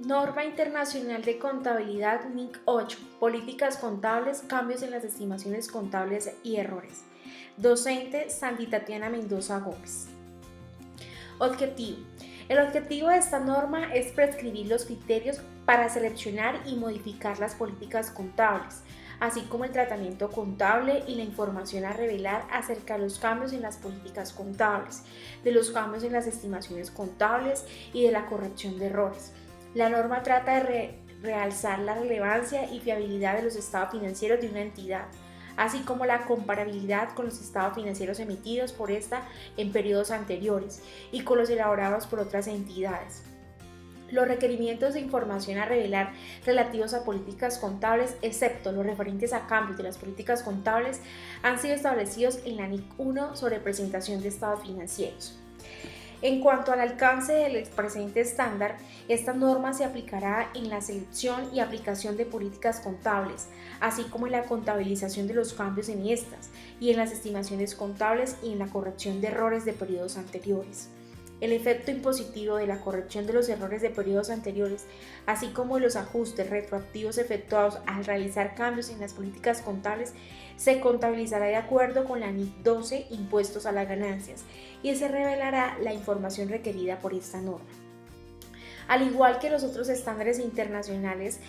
Norma Internacional de Contabilidad NIC 8, Políticas Contables, Cambios en las Estimaciones Contables y Errores. Docente Sandy Tatiana Mendoza Gómez. Objetivo. El objetivo de esta norma es prescribir los criterios para seleccionar y modificar las políticas contables, así como el tratamiento contable y la información a revelar acerca de los cambios en las políticas contables, de los cambios en las estimaciones contables y de la corrección de errores. La norma trata de realzar la relevancia y fiabilidad de los estados financieros de una entidad, así como la comparabilidad con los estados financieros emitidos por esta en periodos anteriores y con los elaborados por otras entidades. Los requerimientos de información a revelar relativos a políticas contables, excepto los referentes a cambios de las políticas contables, han sido establecidos en la NIC 1 sobre presentación de estados financieros. En cuanto al alcance del presente estándar, esta norma se aplicará en la selección y aplicación de políticas contables, así como en la contabilización de los cambios en estas, y en las estimaciones contables y en la corrección de errores de periodos anteriores. El efecto impositivo de la corrección de los errores de periodos anteriores, así como los ajustes retroactivos efectuados al realizar cambios en las políticas contables, se contabilizará de acuerdo con la NIC 12, Impuestos a las Ganancias, y se revelará la información requerida por esta norma. Al igual que los otros estándares internacionales,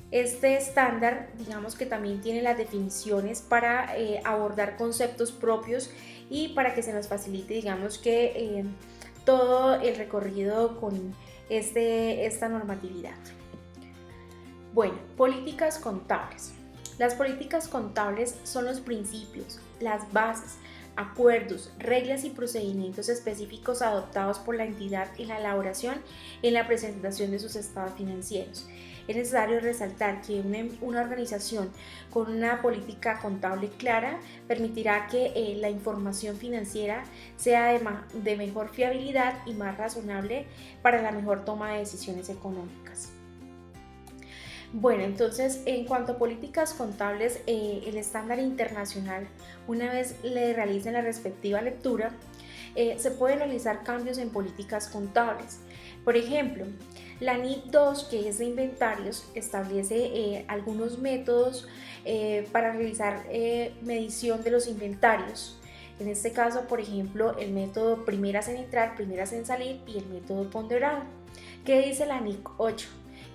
este estándar, digamos que también tiene las definiciones para abordar conceptos propios y para que se nos facilite, digamos que todo el recorrido con esta normatividad. Bueno, políticas contables. Las políticas contables son los principios, las bases, acuerdos, reglas y procedimientos específicos adoptados por la entidad en la elaboración y en la presentación de sus estados financieros. Es necesario resaltar que una organización con una política contable clara permitirá que la información financiera sea de mejor fiabilidad y más razonable para la mejor toma de decisiones económicas. Bueno, entonces en cuanto a políticas contables, el estándar internacional, una vez le realicen la respectiva lectura, se pueden realizar cambios en políticas contables. Por ejemplo, la NIC 2, que es de inventarios, establece algunos métodos para realizar medición de los inventarios. En este caso, por ejemplo, el método primeras en entrar, primeras en salir y el método ponderado. ¿Qué dice la NIC 8?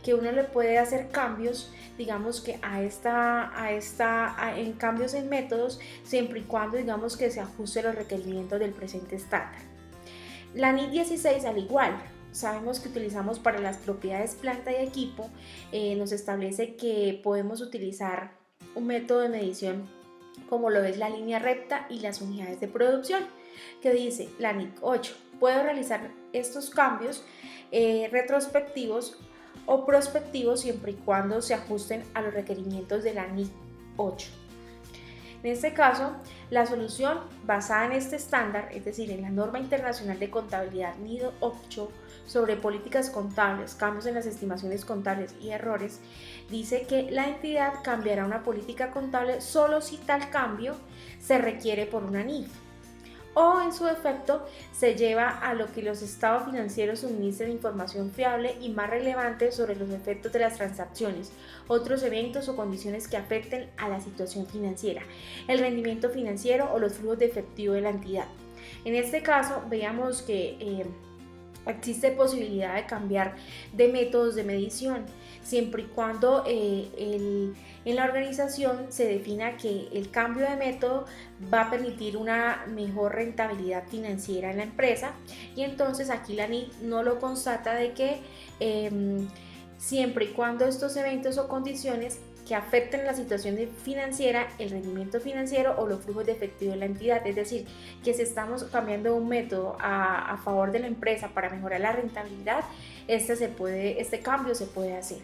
Que uno le puede hacer cambios, digamos que en cambios en métodos, siempre y cuando digamos que se ajuste los requerimientos del presente estándar. La NIC 16 al igual. Sabemos que utilizamos para las propiedades planta y equipo, nos establece que podemos utilizar un método de medición como lo es la línea recta y las unidades de producción, que dice la NIC 8, puedo realizar estos cambios retrospectivos o prospectivos siempre y cuando se ajusten a los requerimientos de la NIC 8. En este caso, la solución basada en este estándar, es decir, en la norma internacional de contabilidad NIC 8 sobre políticas contables, cambios en las estimaciones contables y errores, dice que la entidad cambiará una política contable solo si tal cambio se requiere por una NIF, o en su defecto se lleva a lo que los estados financieros suministren información fiable y más relevante sobre los efectos de las transacciones, otros eventos o condiciones que afecten a la situación financiera, el rendimiento financiero o los flujos de efectivo de la entidad. En este caso, veamos que existe posibilidad de cambiar de métodos de medición, siempre y cuando en la organización se defina que el cambio de método va a permitir una mejor rentabilidad financiera en la empresa, y entonces aquí la NIC no lo constata de que siempre y cuando estos eventos o condiciones que afecten la situación financiera, el rendimiento financiero o los flujos de efectivo de la entidad, es decir, que si estamos cambiando un método a favor de la empresa para mejorar la rentabilidad, este cambio se puede hacer.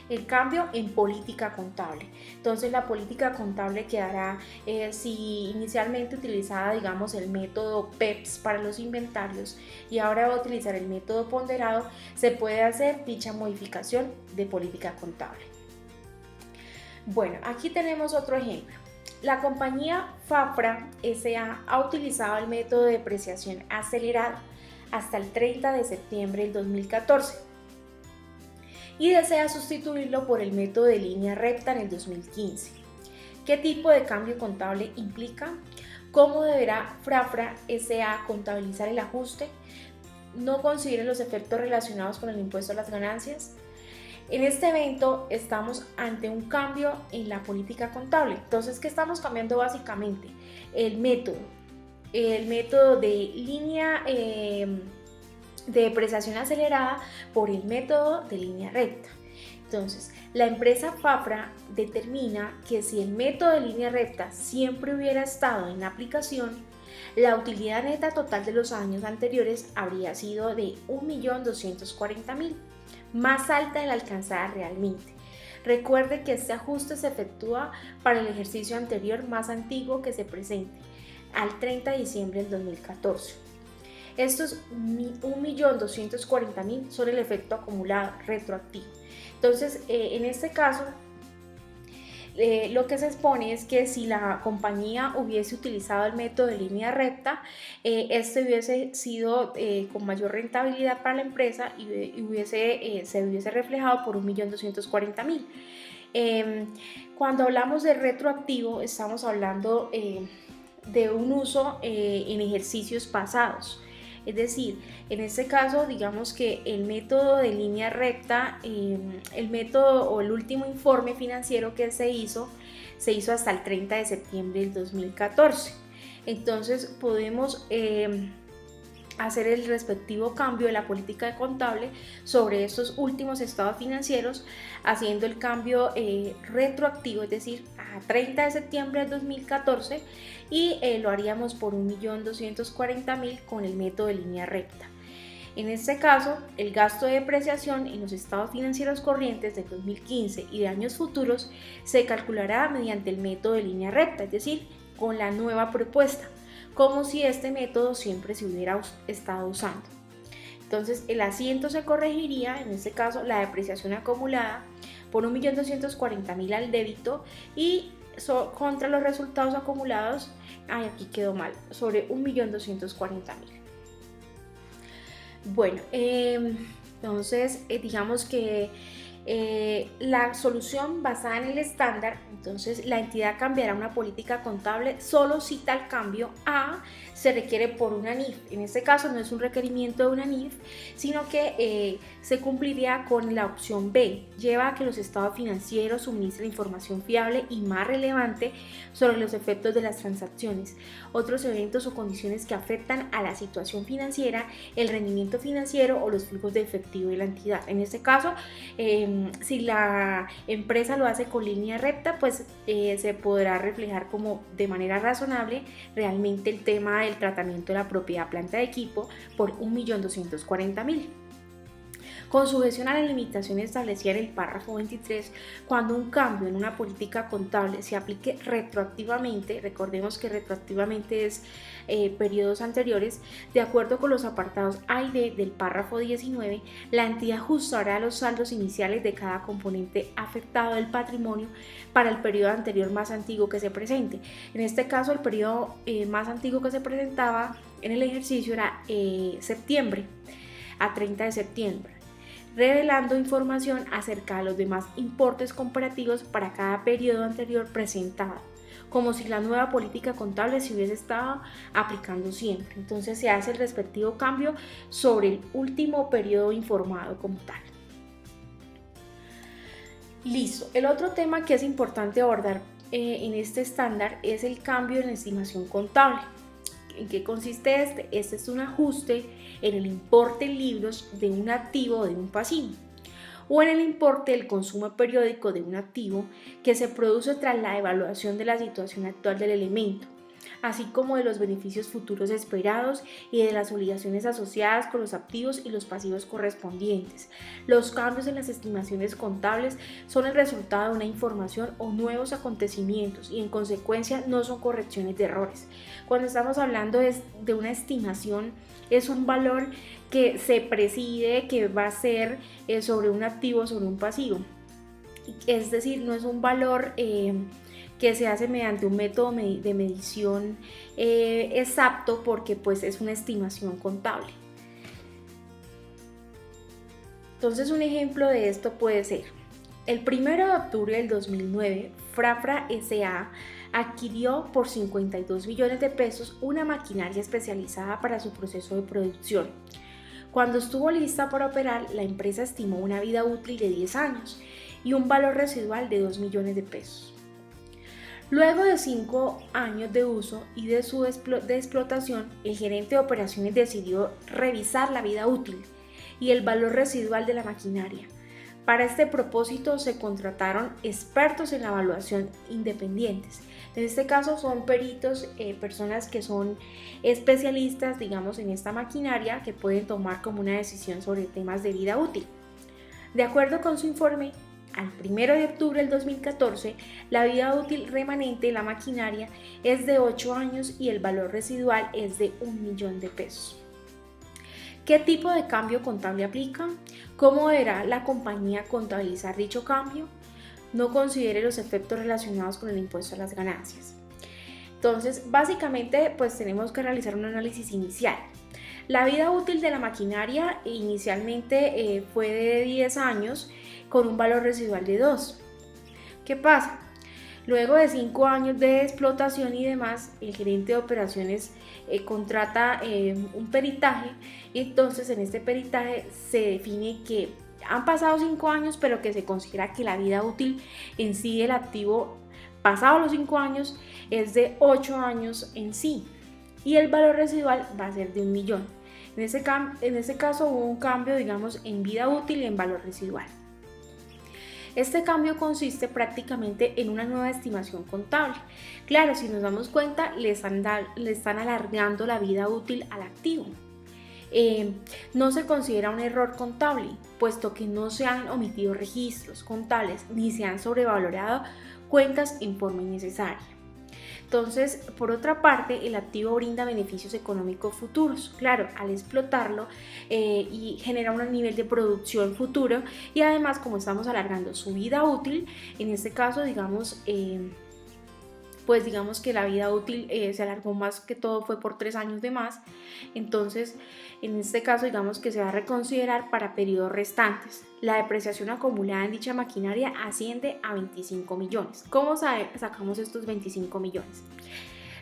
El cambio en política contable. Entonces la política contable quedará, si inicialmente utilizaba, digamos, el método PEPS para los inventarios y ahora va a utilizar el método ponderado, se puede hacer dicha modificación de política contable. Bueno, aquí tenemos otro ejemplo. La compañía Fafra S.A. ha utilizado el método de depreciación acelerada hasta el 30 de septiembre del 2014. y desea sustituirlo por el método de línea recta en el 2015. ¿Qué tipo de cambio contable implica? ¿Cómo deberá Frafra S.A. contabilizar el ajuste? No considere los efectos relacionados con el impuesto a las ganancias. En este evento estamos ante un cambio en la política contable. Entonces, ¿qué estamos cambiando básicamente? El método de línea de depreciación acelerada por el método de línea recta. Entonces, la empresa Fafra determina que si el método de línea recta siempre hubiera estado en aplicación, la utilidad neta total de los años anteriores habría sido de 1.240.000, más alta de la alcanzada realmente. Recuerde que este ajuste se efectúa para el ejercicio anterior más antiguo que se presente, al 30 de diciembre del 2014. Estos 1.240.000 son el efecto acumulado retroactivo. Entonces, en este caso, lo que se expone es que si la compañía hubiese utilizado el método de línea recta, este hubiese sido con mayor rentabilidad para la empresa y se hubiese reflejado por 1.240.000. Cuando hablamos de retroactivo, estamos hablando de un uso en ejercicios pasados. Es decir, en este caso, digamos que el método de línea recta, el método o el último informe financiero que se hizo hasta el 30 de septiembre del 2014. Entonces, podemos hacer el respectivo cambio de la política contable sobre estos últimos estados financieros, haciendo el cambio retroactivo, es decir, a 30 de septiembre del 2014, y lo haríamos por 1.240.000 con el método de línea recta. En este caso, el gasto de depreciación en los estados financieros corrientes del 2015 y de años futuros se calculará mediante el método de línea recta, es decir, con la nueva propuesta, como si este método siempre se hubiera estado usando. Entonces, el asiento se corregiría, en este caso, la depreciación acumulada por 1.240.000 al débito y contra los resultados acumulados, aquí quedó mal, sobre 1.240.000. Bueno, entonces digamos que la solución basada en el estándar, entonces la entidad cambiará una política contable solo si tal cambio A se requiere por una NIF. En este caso no es un requerimiento de una NIF, sino que se cumpliría con la opción B. Lleva a que los estados financieros suministren información fiable y más relevante sobre los efectos de las transacciones, otros eventos o condiciones que afectan a la situación financiera, el rendimiento financiero o los flujos de efectivo de la entidad. En este caso, si la empresa lo hace con línea recta, pues se podrá reflejar como de manera razonable realmente el tema del tratamiento de la propiedad planta de equipo por 1.240.000. Con sujeción a la limitación establecida en el párrafo 23, cuando un cambio en una política contable se aplique retroactivamente, recordemos que retroactivamente es periodos anteriores, de acuerdo con los apartados A y B del párrafo 19, la entidad ajustará los saldos iniciales de cada componente afectado del patrimonio para el periodo anterior más antiguo que se presente. En este caso, el periodo más antiguo que se presentaba en el ejercicio era septiembre a 30 de septiembre. Revelando información acerca de los demás importes comparativos para cada periodo anterior presentado, como si la nueva política contable se hubiese estado aplicando siempre. Entonces se hace el respectivo cambio sobre el último periodo informado como tal. Listo. El otro tema que es importante abordar en este estándar es el cambio en la estimación contable. ¿En qué consiste este? Este es un ajuste en el importe en libros de un activo o de un pasivo, o en el importe del consumo periódico de un activo que se produce tras la evaluación de la situación actual del elemento, así como de los beneficios futuros esperados y de las obligaciones asociadas con los activos y los pasivos correspondientes. Los cambios en las estimaciones contables son el resultado de una información o nuevos acontecimientos y en consecuencia no son correcciones de errores. Cuando estamos hablando de una estimación, es un valor que se preside que va a ser sobre un activo o sobre un pasivo. Es decir, no es un valor que se hace mediante un método de medición exacto, porque pues es una estimación contable. Entonces un ejemplo de esto puede ser: el 1 de octubre del 2009, Frafra S.A. adquirió por 52 millones de pesos una maquinaria especializada para su proceso de producción. Cuando estuvo lista para operar, la empresa estimó una vida útil de 10 años y un valor residual de 2 millones de pesos. Luego de 5 años de uso y de su explotación, el gerente de operaciones decidió revisar la vida útil y el valor residual de la maquinaria. Para este propósito se contrataron expertos en la evaluación independientes. En este caso son peritos, personas que son especialistas, digamos, en esta maquinaria, que pueden tomar como una decisión sobre temas de vida útil. De acuerdo con su informe, al 1 de octubre del 2014, la vida útil remanente de la maquinaria es de 8 años y el valor residual es de 1 millón de pesos. ¿Qué tipo de cambio contable aplica? ¿Cómo deberá la compañía contabilizar dicho cambio? No considere los efectos relacionados con el impuesto a las ganancias. Entonces, básicamente, pues tenemos que realizar un análisis inicial. La vida útil de la maquinaria inicialmente fue de 10 años con un valor residual de 2. ¿Qué pasa? Luego de 5 años de explotación y demás, el gerente de operaciones contrata un peritaje, y entonces en este peritaje se define que han pasado 5 años, pero que se considera que la vida útil en sí del activo, pasados los 5 años, es de 8 años en sí, y el valor residual va a ser de 1 millón. En ese caso hubo un cambio, digamos, en vida útil y en valor residual. Este cambio consiste prácticamente en una nueva estimación contable. Claro, si nos damos cuenta, le están alargando la vida útil al activo. No se considera un error contable, puesto que no se han omitido registros contables ni se han sobrevalorado cuentas en forma innecesaria. Entonces, por otra parte, el activo brinda beneficios económicos futuros, claro, al explotarlo, y genera un nivel de producción futuro, y además, como estamos alargando su vida útil, en este caso, digamos, pues digamos que la vida útil se alargó, más que todo fue por 3 años de más. Entonces, en este caso, digamos que se va a reconsiderar para periodos restantes. La depreciación acumulada en dicha maquinaria asciende a 25 millones. ¿Cómo sacamos estos 25 millones?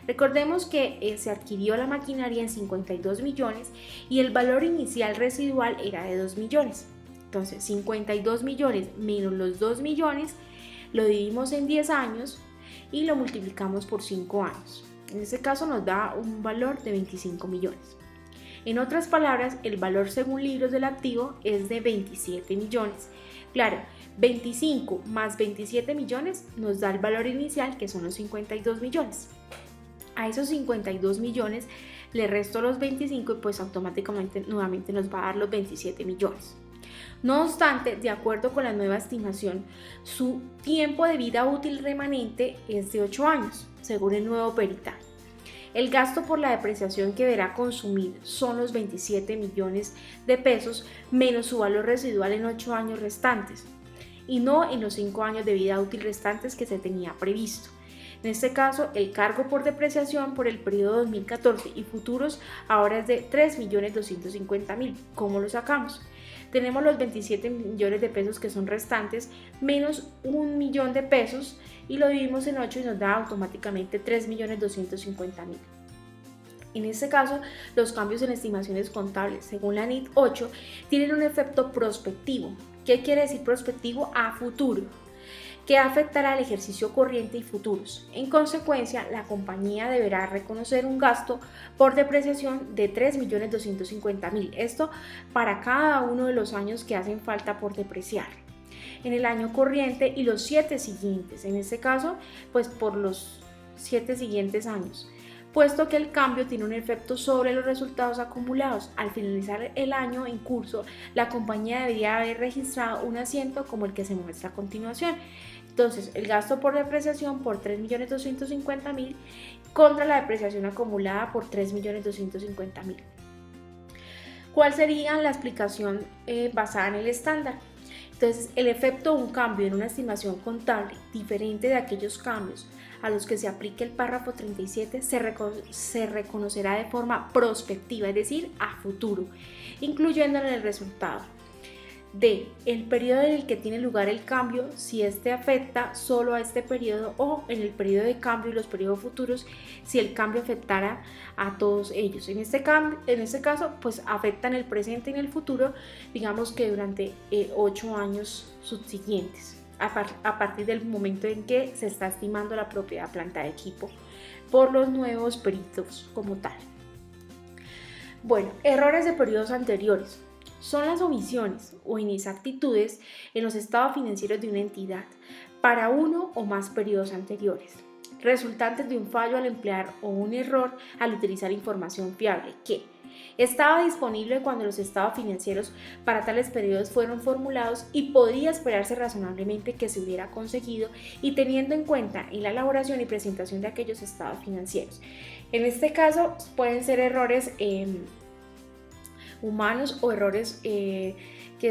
Recordemos que se adquirió la maquinaria en 52 millones y el valor inicial residual era de 2 millones. Entonces, 52 millones menos los 2 millones lo dividimos en 10 años y lo multiplicamos por 5 años. En este caso nos da un valor de 25 millones. En otras palabras, el valor según libros del activo es de 27 millones. Claro, 25 más 27 millones nos da el valor inicial, que son los 52 millones. A esos 52 millones le resto los 25 y pues automáticamente nuevamente nos va a dar los 27 millones. No obstante, de acuerdo con la nueva estimación, su tiempo de vida útil remanente es de 8 años, según el nuevo peritaje. El gasto por la depreciación que deberá consumir son los 27 millones de pesos menos su valor residual en 8 años restantes, y no en los 5 años de vida útil restantes que se tenía previsto. En este caso, el cargo por depreciación por el periodo 2014 y futuros ahora es de 3.250.000. ¿Cómo lo sacamos? Tenemos los 27 millones de pesos que son restantes menos 1 millón de pesos y lo dividimos en 8 y nos da automáticamente 3.250.000. En este caso, los cambios en estimaciones contables según la NID 8 tienen un efecto prospectivo. ¿Qué quiere decir prospectivo? A futuro, que afectará al ejercicio corriente y futuros. En consecuencia, la compañía deberá reconocer un gasto por depreciación de 3.250.000. Esto para cada uno de los años que hacen falta por depreciar en el año corriente y los 7 siguientes. En este caso, pues por los 7 siguientes años, puesto que el cambio tiene un efecto sobre los resultados acumulados. Al finalizar el año en curso, la compañía debería haber registrado un asiento como el que se muestra a continuación. Entonces, el gasto por depreciación por 3.250.000 contra la depreciación acumulada por 3.250.000. ¿Cuál sería la explicación basada en el estándar? Entonces, el efecto de un cambio en una estimación contable diferente de aquellos cambios a los que se aplique el párrafo 37 se reconocerá de forma prospectiva, es decir, a futuro, incluyendo en el resultado. D, el periodo en el que tiene lugar el cambio, si este afecta solo a este periodo, o en el periodo de cambio y los periodos futuros, si el cambio afectara a todos ellos. En este caso, pues afecta en el presente y en el futuro, digamos que durante 8 años subsiguientes, a partir del momento en que se está estimando la propiedad planta de equipo por los nuevos peritos como tal. Bueno, errores de periodos anteriores. Son las omisiones o inexactitudes en los estados financieros de una entidad para uno o más periodos anteriores, resultantes de un fallo al emplear o un error al utilizar información fiable que estaba disponible cuando los estados financieros para tales periodos fueron formulados y podría esperarse razonablemente que se hubiera conseguido y teniendo en cuenta en la elaboración y presentación de aquellos estados financieros. En este caso pueden ser errores humanos o errores que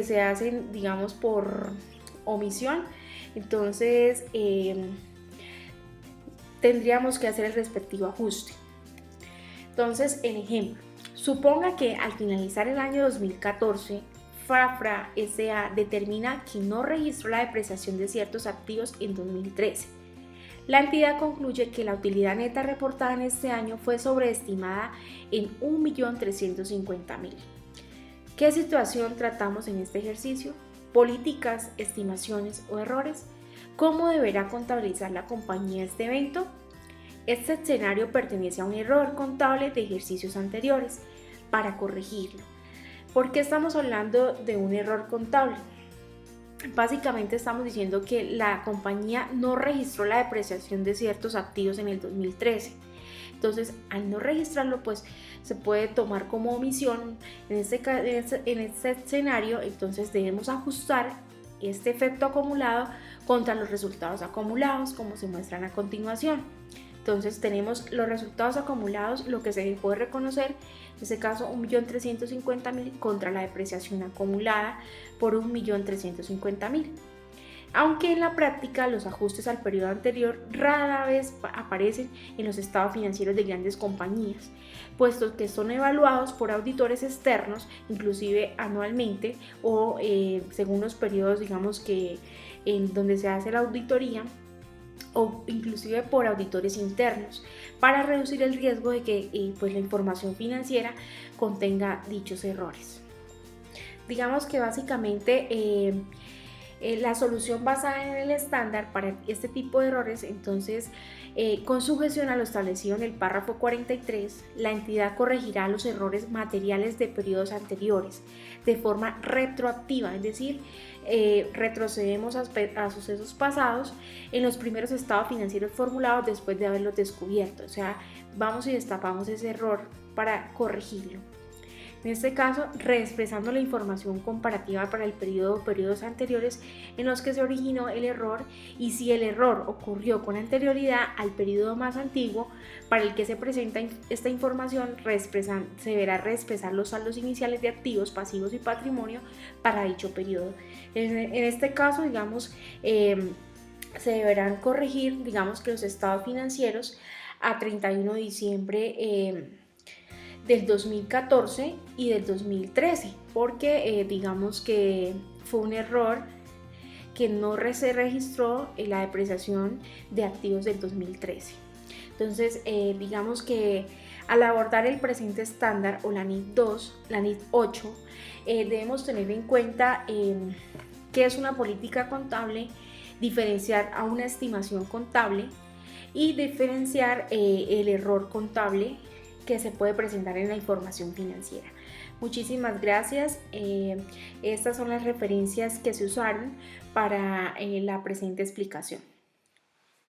se hacen, digamos, por omisión. Entonces tendríamos que hacer el respectivo ajuste. Entonces, en ejemplo, suponga que al finalizar el año 2014, Frafra S.A. determina que no registró la depreciación de ciertos activos en 2013. La entidad concluye que la utilidad neta reportada en este año fue sobreestimada en 1.350.000. ¿Qué situación tratamos en este ejercicio? Políticas, estimaciones o errores. ¿Cómo deberá contabilizar la compañía este evento? Este escenario pertenece a un error contable de ejercicios anteriores. Para corregirlo. ¿Por qué estamos hablando de un error contable? Básicamente estamos diciendo que la compañía no registró la depreciación de ciertos activos en el 2013. Entonces, al no registrarlo, pues se puede tomar como omisión en este escenario. Entonces debemos ajustar este efecto acumulado contra los resultados acumulados, como se muestran a continuación. Entonces tenemos los resultados acumulados, lo que se puede reconocer, en este caso 1.350.000 contra la depreciación acumulada por 1.350.000. Aunque en la práctica los ajustes al periodo anterior rara vez aparecen en los estados financieros de grandes compañías, puesto que son evaluados por auditores externos, inclusive anualmente o según los periodos, digamos que en donde se hace la auditoría, o inclusive por auditores internos, para reducir el riesgo de que pues la información financiera contenga dichos errores. Digamos que básicamente la solución basada en el estándar para este tipo de errores, entonces con sujeción a lo establecido en el párrafo 43, la entidad corregirá los errores materiales de periodos anteriores de forma retroactiva, es decir, retrocedemos a sucesos pasados en los primeros estados financieros formulados después de haberlos descubierto, o sea, vamos y destapamos ese error para corregirlo. En este caso, reexpresando la información comparativa para el periodos anteriores en los que se originó el error, y si el error ocurrió con anterioridad al periodo más antiguo para el que se presenta esta información, se deberá reexpresar los saldos iniciales de activos, pasivos y patrimonio para dicho periodo. En este caso, digamos, se deberán corregir, digamos, que los estados financieros a 31 de diciembre del 2014 y del 2013, porque digamos que fue un error que no se registró en la depreciación de activos del 2013. Entonces, digamos que al abordar el presente estándar o la NID 2, la NID 8, debemos tener en cuenta qué es una política contable, diferenciar a una estimación contable y diferenciar el error contable que se puede presentar en la información financiera. Muchísimas gracias. Estas son las referencias que se usaron para la presente explicación.